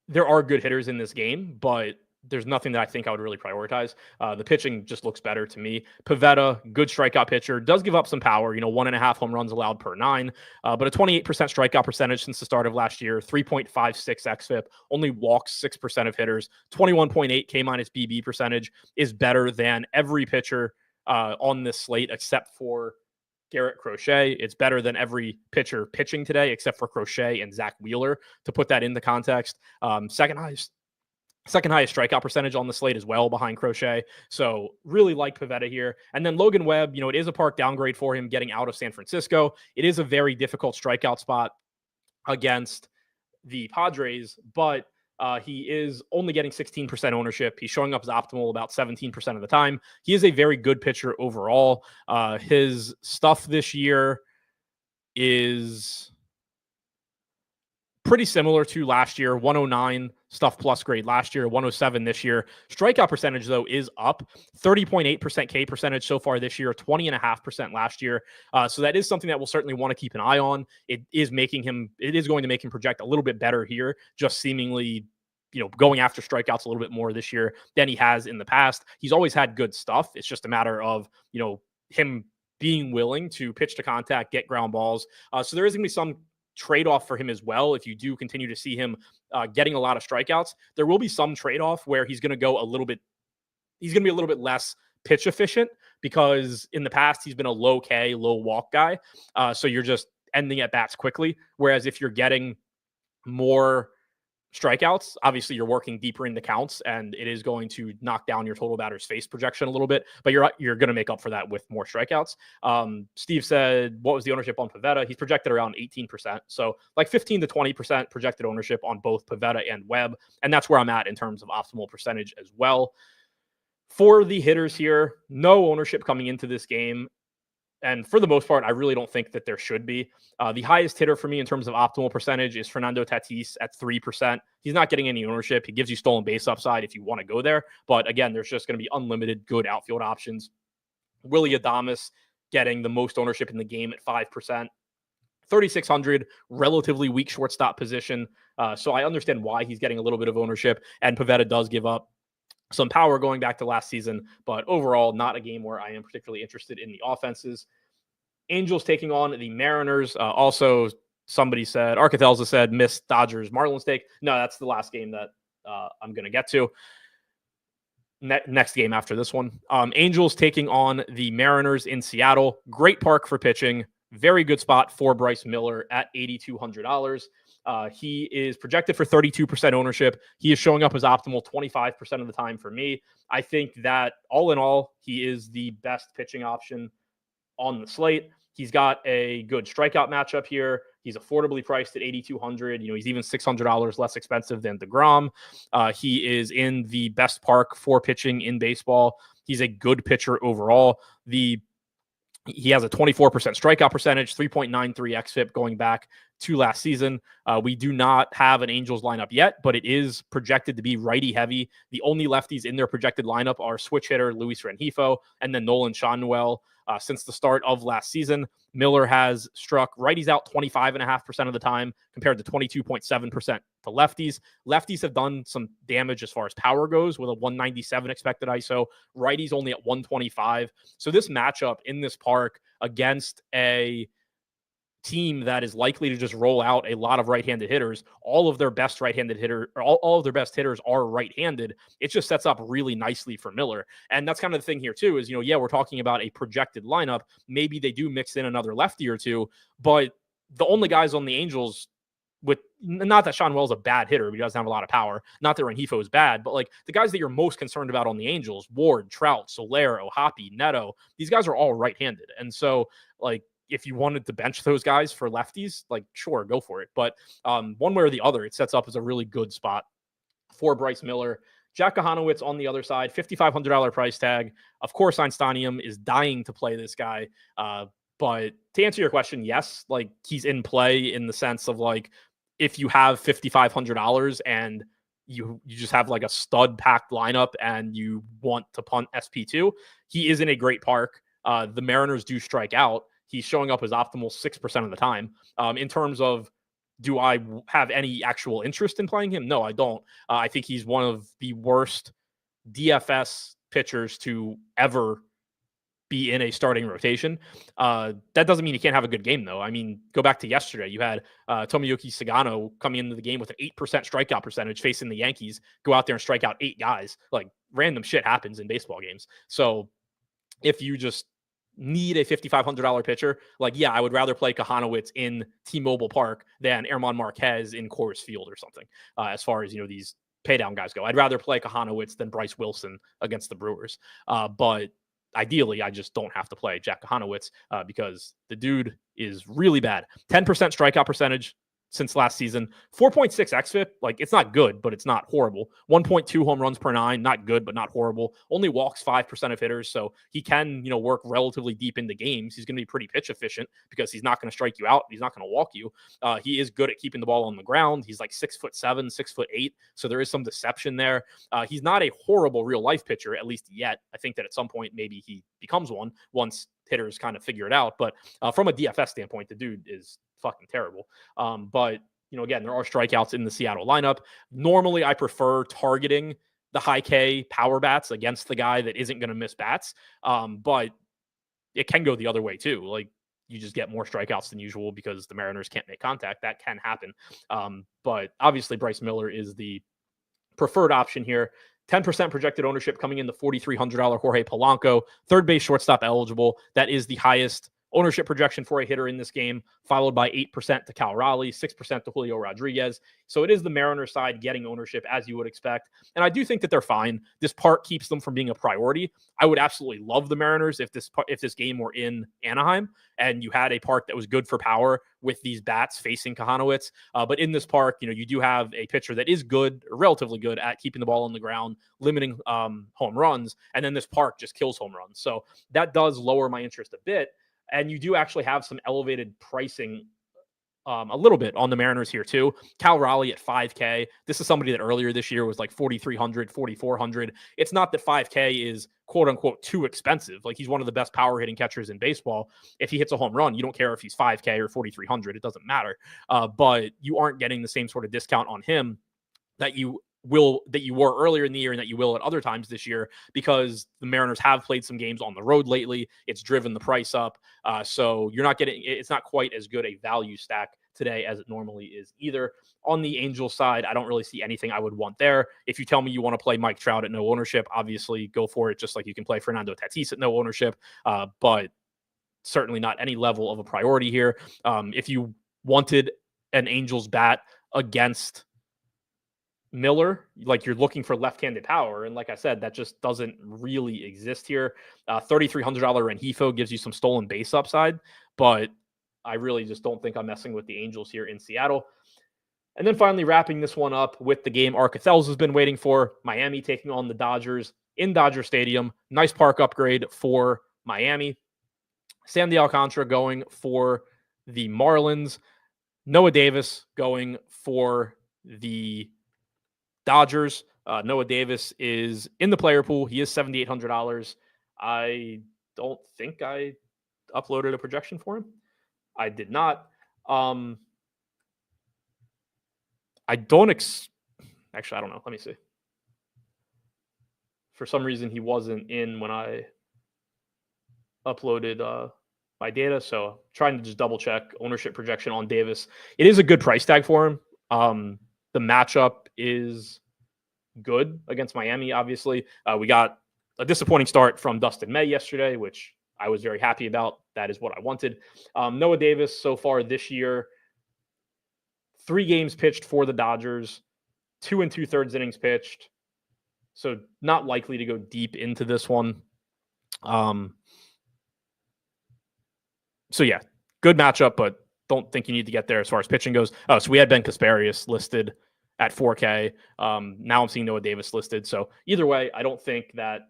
there are good hitters in this game, but there's nothing that I think I would really prioritize. The pitching just looks better to me. Pivetta, good strikeout pitcher, does give up some power, 1.5 home runs allowed per 9, but a 28% strikeout percentage since the start of last year, 3.56 xFIP, only walks 6% of hitters, 21.8 K minus BB percentage is better than every pitcher on this slate except for Garrett Crochet. It's better than every pitcher pitching today except for Crochet and Zach Wheeler, to put that into context. Second highest strikeout percentage on the slate as well, behind Crochet. So really like Pivetta here. And then Logan Webb, it is a park downgrade for him getting out of San Francisco. It is a very difficult strikeout spot against the Padres, but he is only getting 16% ownership. He's showing up as optimal about 17% of the time. He is a very good pitcher overall. His stuff this year is pretty similar to last year. 109 stuff plus grade last year, 107 this year. Strikeout percentage, though, is up. 30.8% K percentage so far this year, 20.5% last year. So that is something that we'll certainly want to keep an eye on. It is going to make him project a little bit better here, just seemingly going after strikeouts a little bit more this year than he has in the past. He's always had good stuff. It's just a matter of, him being willing to pitch to contact, get ground balls. So there is going to be some trade-off for him as well. If you do continue to see him getting a lot of strikeouts, there will be some trade-off where he's going to be a little bit less pitch efficient, because in the past he's been a low K, low walk guy. So you're just ending at bats quickly. Whereas if you're getting more strikeouts, obviously you're working deeper into counts, and it is going to knock down your total batter's face projection a little bit, but you're going to make up for that with more strikeouts. Steve said, what was the ownership on Pivetta? He's projected around 18%. So like 15 to 20% projected ownership on both Pivetta and Webb. And that's where I'm at in terms of optimal percentage as well. For the hitters here, no ownership coming into this game. And for the most part, I really don't think that there should be. The highest hitter for me in terms of optimal percentage is Fernando Tatis at 3%. He's not getting any ownership. He gives you stolen base upside if you want to go there. But again, there's just going to be unlimited good outfield options. Willy Adames getting the most ownership in the game at 5%. 3,600, relatively weak shortstop position. So I understand why he's getting a little bit of ownership. And Pivetta does give up some power going back to last season, but overall, not a game where I am particularly interested in the offenses. Angels taking on the Mariners. Also, somebody said, Arcatelza said, missed Dodgers Marlins take. No, that's the last game that I'm going to get to. Next game after this one. Angels taking on the Mariners in Seattle. Great park for pitching. Very good spot for Bryce Miller at $8,200. He is projected for 32% ownership. He is showing up as optimal 25% of the time for me. I think that all in all, he is the best pitching option on the slate. He's got a good strikeout matchup here. He's affordably priced at $8,200. He's even $600 less expensive than DeGrom. He is in the best park for pitching in baseball. He's a good pitcher overall. He has a 24% strikeout percentage, 3.93 xFIP going back to last season. We do not have an Angels lineup yet, but it is projected to be righty heavy. The only lefties in their projected lineup are switch hitter Luis Rengifo and then Nolan Schanuel. Since the start of last season, Miller has struck righties out 25.5% of the time compared to 22.7% to lefties. Lefties have done some damage as far as power goes with a 197 expected ISO. Righties only at 125. So this matchup in this park against a team that is likely to just roll out a lot of right-handed hitters, all of their best hitters are right-handed. It just sets up really nicely for Miller. And that's kind of the thing here too, is, we're talking about a projected lineup. Maybe they do mix in another lefty or two, but the only guys on the Angels not that Sean Wells a bad hitter, but he doesn't have a lot of power. Not that Rengifo is bad, but like the guys that you're most concerned about on the Angels, Ward, Trout, Solero, Hoppy, Neto, these guys are all right-handed. And so like, if you wanted to bench those guys for lefties, like sure, go for it. But one way or the other, it sets up as a really good spot for Bryce Miller. Jack Kahanowitz on the other side, $5,500 price tag. Of course, Einsteinium is dying to play this guy. But to answer your question, yes, like he's in play in the sense of like, if you have $5,500 and you just have like a stud packed lineup and you want to punt SP2, he is in a great park. The Mariners do strike out. He's showing up as optimal 6% of the time. In terms of Do I have any actual interest in playing him? No, I don't. I think he's one of the worst DFS pitchers to ever be in a starting rotation. That doesn't mean he can't have a good game, though. I mean, go back to yesterday. You had Tomoyuki Sagano coming into the game with an 8% strikeout percentage facing the Yankees, go out there and strike out 8 guys. Like, random shit happens in baseball games. So if you just need a $5,500 pitcher, like, yeah, I would rather play Kahanowitz in T-Mobile Park than Herman Marquez in Coors Field or something, as far as, these pay down guys go. I'd rather play Kahanowitz than Bryce Wilson against the Brewers. But ideally, I just don't have to play Jack Kahanowitz because the dude is really bad. 10% strikeout percentage since last season. 4.6 xFIP, like, it's not good, but it's not horrible. 1.2 home runs per 9, not good, but not horrible. Only walks 5% of hitters, so he can, work relatively deep into games. He's going to be pretty pitch efficient because he's not going to strike you out. He's not going to walk you. He is good at keeping the ball on the ground. He's like 6'7", 6'8", so there is some deception there. He's not a horrible real life pitcher, at least yet. I think that at some point maybe he becomes one once hitters kind of figure it out. But from a DFS standpoint, the dude is fucking terrible. But again, there are strikeouts in the Seattle lineup. Normally, I prefer targeting the high K power bats against the guy that isn't going to miss bats. But it can go the other way too. Like, you just get more strikeouts than usual because the Mariners can't make contact. That can happen. But obviously, Bryce Miller is the preferred option here. 10% projected ownership coming in the $4,300 Jorge Polanco, third base shortstop eligible. That is the highest ownership projection for a hitter in this game, followed by 8% to Cal Raleigh, 6% to Julio Rodriguez. So it is the Mariners side getting ownership, as you would expect. And I do think that they're fine. This part keeps them from being a priority. I would absolutely love the Mariners if this game were in Anaheim and you had a park that was good for power with these bats facing Kahanowitz. But in this park, you do have a pitcher that is good, or relatively good, at keeping the ball on the ground, limiting home runs. And then this park just kills home runs. So that does lower my interest a bit. And you do actually have some elevated pricing a little bit on the Mariners here too. Cal Raleigh at 5K. This is somebody that earlier this year was like 4,300, 4,400. It's not that 5K is quote unquote too expensive. Like, he's one of the best power hitting catchers in baseball. If he hits a home run, you don't care if he's 5K or 4,300. It doesn't matter. But you aren't getting the same sort of discount on him that you were earlier in the year and that you will at other times this year, because the Mariners have played some games on the road lately. It's driven the price up. So it's not quite as good a value stack today as it normally is either. On the Angels side, I don't really see anything I would want there. If you tell me you want to play Mike Trout at no ownership, obviously go for it, just like you can play Fernando Tatis at no ownership. But certainly not any level of a priority here. If you wanted an Angels bat against Miller, like, you're looking for left-handed power, and like I said, that just doesn't really exist here. $3,300 Rengifo gives you some stolen base upside, but I really just don't think I'm messing with the Angels here in Seattle. And then finally, wrapping this one up with the game Arcathels has been waiting for, Miami taking on the Dodgers in Dodger Stadium. Nice park upgrade for Miami. Sandy Alcantara going for the Marlins. Noah Davis going for the Dodgers. Noah Davis is in the player pool. He is $7,800. I don't think I uploaded a projection for him. I did not. I don't actually, I don't know. Let me see. For some reason, he wasn't in when I uploaded my data. So trying to just double check ownership projection on Davis. It is a good price tag for him. The matchup is good against Miami, obviously. We got a disappointing start from Dustin May yesterday, which I was very happy about. That is what I wanted. Noah Davis so far this year, 3 games pitched for the Dodgers, 2 2/3 innings pitched. So not likely to go deep into this one. So yeah, good matchup, but don't think you need to get there as far as pitching goes. Oh, so we had Ben Kasparius listed at 4K. Now I'm seeing Noah Davis listed. So either way, I don't think that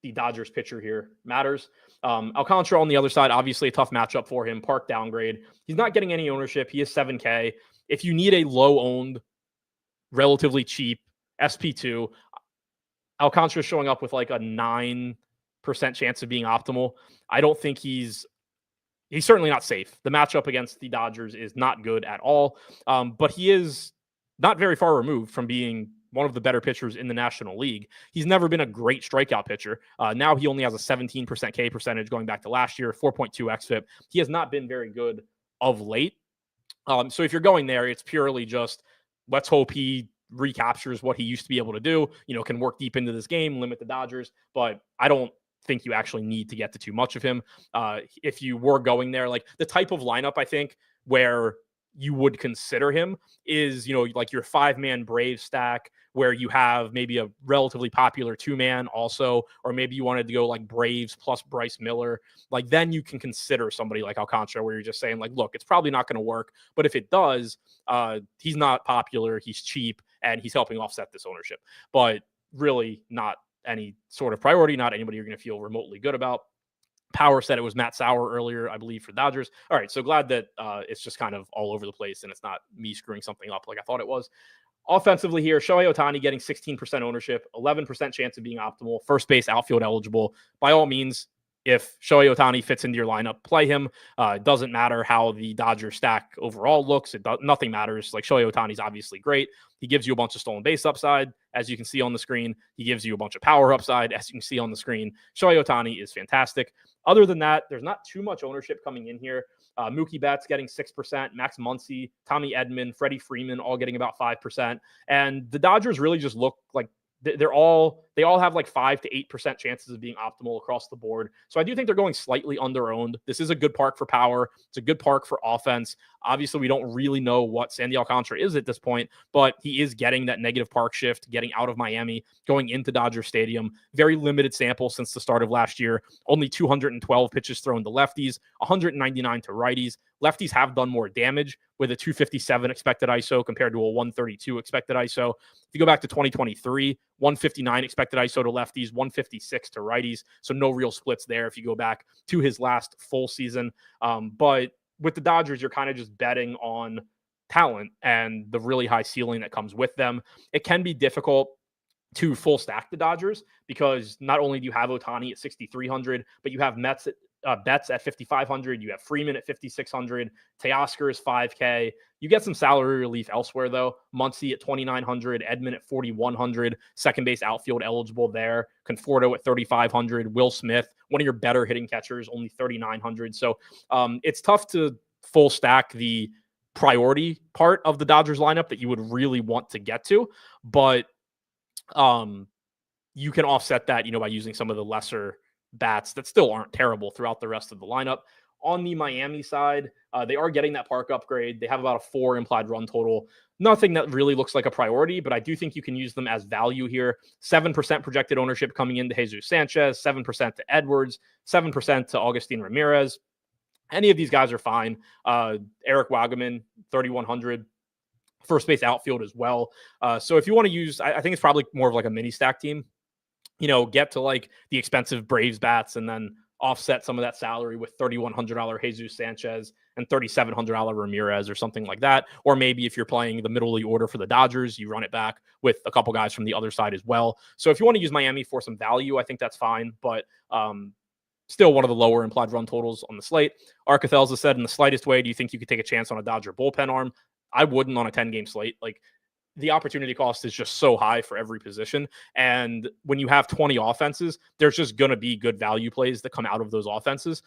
the Dodgers pitcher here matters. Alcantara on the other side, obviously a tough matchup for him. Park downgrade. He's not getting any ownership. He is 7K. If you need a low-owned, relatively cheap SP2, Alcantara is showing up with like a 9% chance of being optimal. I don't think he's he's certainly not safe. The matchup against the Dodgers is not good at all. But he is not very far removed from being one of the better pitchers in the National League. He's never been a great strikeout pitcher. Now he only has a 17% K percentage going back to last year, 4.2 xFIP. He has not been very good of late. So if you're going there, it's purely just let's hope he recaptures what he used to be able to do, can work deep into this game, limit the Dodgers. But I don't think you actually need to get to too much of him. If you were going there, like the type of lineup, I think, where you would consider him is, like your 5-man Brave stack where you have maybe a relatively popular 2-man also, or maybe you wanted to go like Braves plus Bryce Miller. Like then you can consider somebody like Alcantara where you're just saying like, look, it's probably not going to work, but if it does, he's not popular, he's cheap, and he's helping offset this ownership, but really not any sort of priority, not anybody you're going to feel remotely good about. Power said it was Matt Sauer earlier, I believe, for Dodgers. All right, so glad that it's just kind of all over the place and it's not me screwing something up like I thought it was. Offensively here, Shohei Ohtani getting 16% ownership, 11% chance of being optimal, first base, outfield eligible. By all means, if Shohei Ohtani fits into your lineup, play him. It doesn't matter how the Dodgers stack overall looks. Nothing matters. Like Shohei Ohtani's obviously great. He gives you a bunch of stolen base upside, as you can see on the screen. He gives you a bunch of power upside, as you can see on the screen. Shohei Ohtani is fantastic. Other than that, there's not too much ownership coming in here. Mookie Betts getting 6%, Max Muncy, Tommy Edman, Freddie Freeman all getting about 5%. And the Dodgers really just look like they all have like 5 to 8% chances of being optimal across the board. So I do think they're going slightly underowned. This is a good park for power. It's a good park for offense. Obviously, we don't really know what Sandy Alcantara is at this point, but he is getting that negative park shift, getting out of Miami, going into Dodger Stadium. Very limited sample since the start of last year. Only 212 pitches thrown to lefties, 199 to righties. Lefties have done more damage with a 257 expected ISO compared to a 132 expected ISO. If you go back to 2023, 159 expected ISO to lefties, 156 to righties. So no real splits there if you go back to his last full season. But with the Dodgers, you're kind of just betting on talent and the really high ceiling that comes with them. It can be difficult to full stack the Dodgers because not only do you have Ohtani at 6,300, but you have Betts at 5,500. You have Freeman at 5,600. Teoscar is 5K. You get some salary relief elsewhere, though. Muncy at 2,900. Edman at 4,100. Second base outfield eligible there. Conforto at 3,500. Will Smith, one of your better hitting catchers, only 3,900. So it's tough to full stack the priority part of the Dodgers lineup that you would really want to get to. But you can offset that, by using some of the lesser bats that still aren't terrible throughout the rest of the lineup. On the Miami side, they are getting that park upgrade. They have about a 4 implied run total. Nothing that really looks like a priority, but I do think you can use them as value here. 7% projected ownership coming into Jesus Sanchez, 7% to Edwards, 7% to Augustin Ramirez. Any of these guys are fine. Eric Wagaman, 3,100. First base outfield as well. So if you want to use, I think it's probably more of like a mini stack team. Get to like the expensive Braves bats and then offset some of that salary with $3,100 Jesus Sanchez and $3,700 Ramirez or something like that. Or maybe if you're playing the middle of the order for the Dodgers, you run it back with a couple guys from the other side as well. So if you want to use Miami for some value, I think that's fine. But still one of the lower implied run totals on the slate. Arcathelza said, in the slightest way, do you think you could take a chance on a Dodger bullpen arm? I wouldn't on a 10-game slate. Like, the opportunity cost is just so high for every position. And when you have 20 offenses, there's just going to be good value plays that come out of those offenses.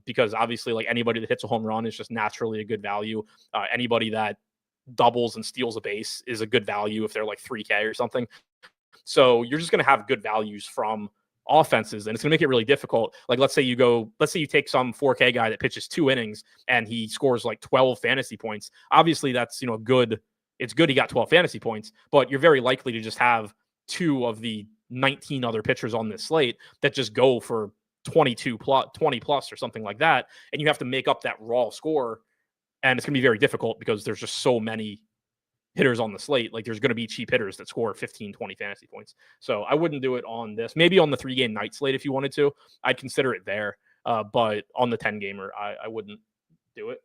Because obviously, like, anybody that hits a home run is just naturally a good value. Anybody that doubles and steals a base is a good value if they're like 3K or something. So you're just going to have good values from offenses, and it's going to make it really difficult. Like, let's say you take some 4K guy that pitches 2 innings and he scores like 12 fantasy points. Obviously, that's, good. It's good he got 12 fantasy points, but you're very likely to just have 2 of the 19 other pitchers on this slate that just go for 20 plus or something like that. And you have to make up that raw score. And it's going to be very difficult because there's just so many hitters on the slate. Like, there's going to be cheap hitters that score 15, 20 fantasy points. So I wouldn't do it on this. Maybe on the 3-game night slate if you wanted to. I'd consider it there. But on the 10-gamer, I wouldn't do it.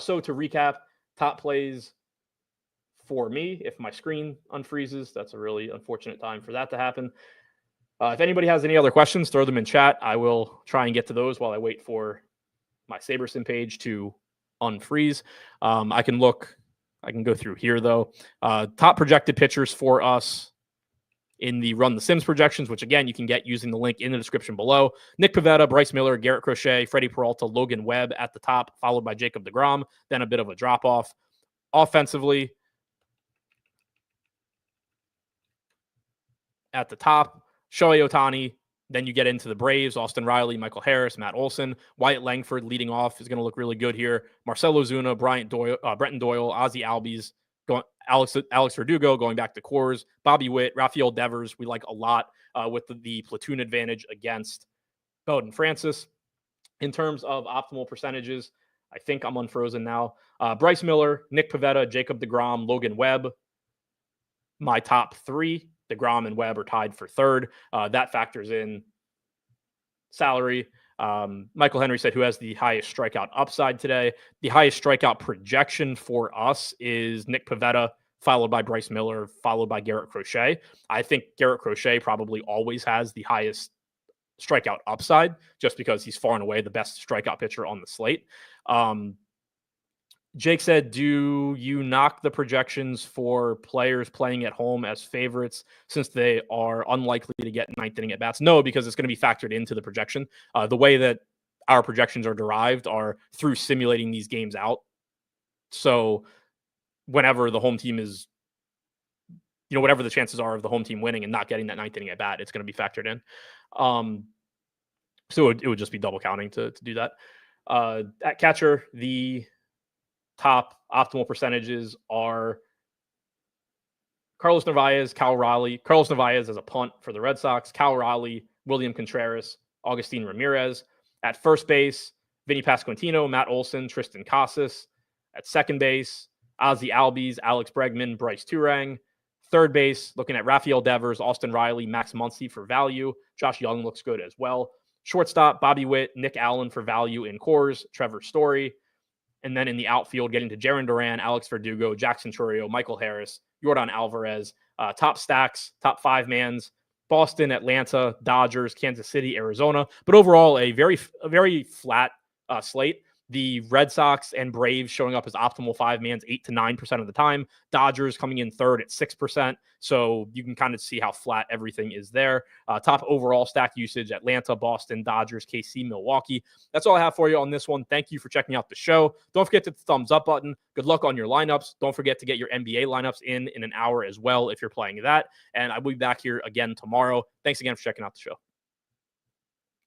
So to recap, top plays for me, if my screen unfreezes, that's a really unfortunate time for that to happen. If anybody has any other questions, throw them in chat. I will try and get to those while I wait for my SaberSim page to unfreeze. I can go through here though. Top projected pitchers for us in the Run the Sims projections, which again, you can get using the link in the description below. Nick Pivetta, Bryce Miller, Garrett Crochet, Freddie Peralta, Logan Webb at the top, followed by Jacob deGrom, then a bit of a drop-off. Offensively, at the top, Shohei Ohtani. Then you get into the Braves, Austin Riley, Michael Harris, Matt Olson. Wyatt Langford leading off is going to look really good here. Marcell Ozuna, Brenton Doyle, Ozzie Albies, Alex Verdugo going back to Coors, Bobby Witt, Rafael Devers. We like a lot with the platoon advantage against Bowden Francis. In terms of optimal percentages, I think I'm unfrozen now. Bryce Miller, Nick Pivetta, Jacob deGrom, Logan Webb. My top three, deGrom and Webb, are tied for third. That factors in salary. Michael Henry said, who has the highest strikeout upside today? The highest strikeout projection for us is Nick Pivetta, followed by Bryce Miller, followed by Garrett Crochet. I think Garrett Crochet probably always has the highest strikeout upside just because he's far and away the best strikeout pitcher on the slate. Jake said, do you knock the projections for players playing at home as favorites since they are unlikely to get ninth inning at bats? No, because it's going to be factored into the projection. The way that our projections are derived are through simulating these games out. So whenever the home team is, whatever the chances are of the home team winning and not getting that ninth inning at bat, it's going to be factored in. So it would just be double counting to do that. At catcher, the top optimal percentages are Carlos Narvaez, Cal Raleigh. Carlos Narvaez as a punt for the Red Sox, Cal Raleigh, William Contreras, Augustin Ramirez. At first base, Vinny Pasquantino, Matt Olson, Tristan Casas. At second base, Ozzie Albies, Alex Bregman, Bryce Turang. Third base, looking at Rafael Devers, Austin Riley, Max Muncy for value. Josh Young looks good as well. Shortstop, Bobby Witt, Nick Allen for value in Coors, Trevor Story. And then in the outfield, getting to Jarren Duran, Alex Verdugo, Jackson Chourio, Michael Harris, Yordan Alvarez. Top stacks, top five mans, Boston, Atlanta, Dodgers, Kansas City, Arizona. But overall, a very flat slate. The Red Sox and Braves showing up as optimal five mans 8 to 9% of the time. Dodgers coming in third at 6%. So you can kind of see how flat everything is there. Top overall stack usage, Atlanta, Boston, Dodgers, KC, Milwaukee. That's all I have for you on this one. Thank you for checking out the show. Don't forget to hit the thumbs up button. Good luck on your lineups. Don't forget to get your NBA lineups in an hour as well if you're playing that. And I will be back here again tomorrow. Thanks again for checking out the show.